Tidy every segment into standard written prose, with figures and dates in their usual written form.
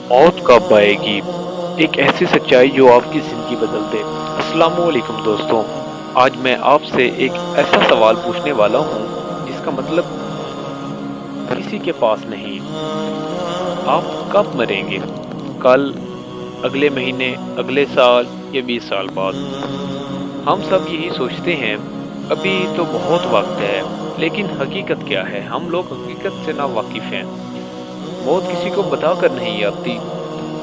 मौत कब आएगी, एक ऐसी सच्चाई जो आपकी जिंदगी बदल दे। अस्सलामुअलैकुम दोस्तों, आज मैं आपसे एक ऐसा सवाल पूछने वाला हूँ जिसका मतलब किसी के पास नहीं। आप कब मरेंगे? कल, अगले महीने, अगले साल या 20 साल बाद? हम सब यही सोचते हैं, अभी तो बहुत वक्त है। लेकिन हकीकत क्या है? हम लोग हकीकत से ना वाकिफ हैं। मौत किसी को बता कर नहीं आती।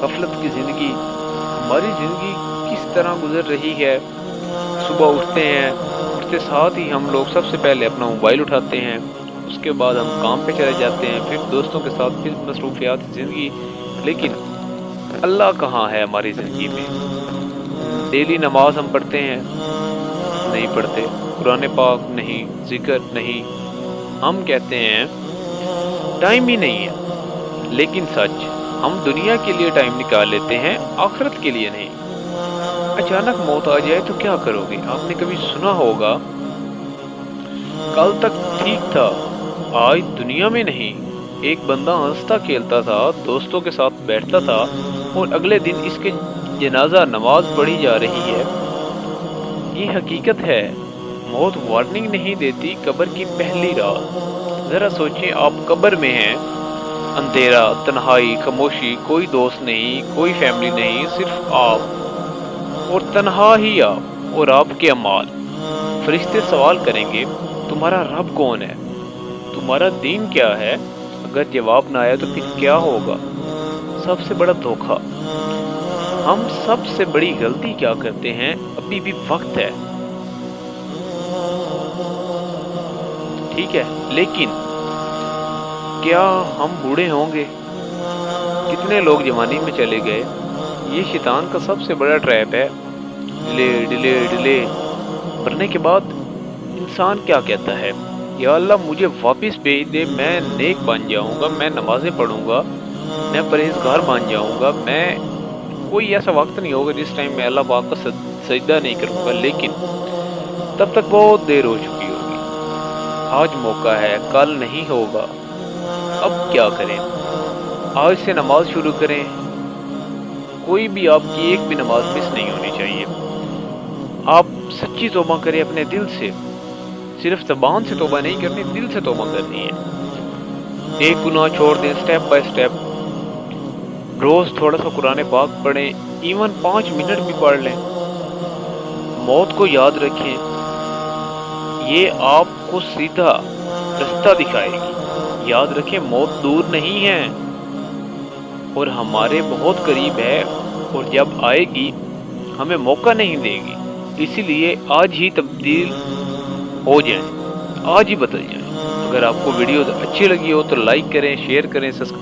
गफलत की जिंदगी, हमारी जिंदगी किस तरह गुजर रही है। सुबह उठते हैं, उठते साथ ही हम लोग सबसे पहले अपना मोबाइल उठाते हैं। उसके बाद हम काम पे चले जाते हैं, फिर दोस्तों के साथ फिर मसरूफियात जिंदगी। लेकिन अल्लाह कहाँ है हमारी जिंदगी में? डेली नमाज हम पढ़ते हैं, नहीं पढ़ते। कुरान पाक नहीं, जिक्र नहीं। हम कहते हैं टाइम ही नहीं है। लेकिन सच, हम दुनिया के लिए टाइम निकाल लेते हैं, आखिरत के लिए नहीं। अचानक मौत आ जाए तो क्या करोगे? आपने कभी सुना होगा, कल तक ठीक था, आज दुनिया में नहीं। एक बंदा हंसता खेलता था, दोस्तों के साथ बैठता था, और अगले दिन इसके जनाजा नमाज पढ़ी जा रही है। ये हकीकत है। मौत वार्निंग नहीं देती कब्र की पहली रात। जरा सोचिए, आप कब्र में हैं, अंधेरा, तन्हाई, खामोशी, कोई दोस्त नहीं, कोई फैमिली नहीं, सिर्फ आप और तन्हा ही आप और आपके अमाल। फरिश्ते सवाल करेंगे, तुम्हारा रब कौन है? तुम्हारा दीन क्या है? अगर जवाब ना आया तो फिर क्या होगा? सबसे बड़ा धोखा। हम सबसे बड़ी गलती क्या करते हैं? अभी भी वक्त है, ठीक है, लेकिन क्या हम बूढ़े होंगे? कितने लोग जवानी में चले गए? ये शैतान का सबसे बड़ा ट्रैप है। Delay delay delay. मरने के बाद इंसान क्या कहता है? या अल्लाह मुझे वापस भेज दे, मैं नेक बन जाऊंगा, मैं नमाजें पढ़ूंगा, मैं परहेजगार बन जाऊंगा। मैं कोई ऐसा वक्त नहीं होगा जिस टाइम मैं अल्लाह पाक का सजदा नहीं करूंगा। लेकिन तब तक बहुत देर हो चुकी होगी। आज मौका है, कल नहीं होगा। अब क्या करें? आज से नमाज शुरू करें। कोई भी आपकी एक भी नमाज मिस नहीं होनी चाहिए। आप सच्ची तौबा करें अपने दिल से। सिर्फ ज़बान से तौबा नहीं करनी, दिल से तौबा करनी है। एक गुनाह छोड़ दें, स्टेप बाय स्टेप। रोज थोड़ा सा कुरान पाक पढ़ें, इवन 5 मिनट भी पढ़ लें। मौत को याद रखें, ये आपको सीधा रास्ता दिखाएगी। याद रखें, मौत दूर नहीं है और हमारे बहुत करीब है, और जब आएगी हमें मौका नहीं देगी। इसीलिए आज ही तब्दील हो जाए, आज ही बदल जाए। अगर आपको वीडियो अच्छी लगी हो तो लाइक करें, शेयर करें, सब्सक्राइब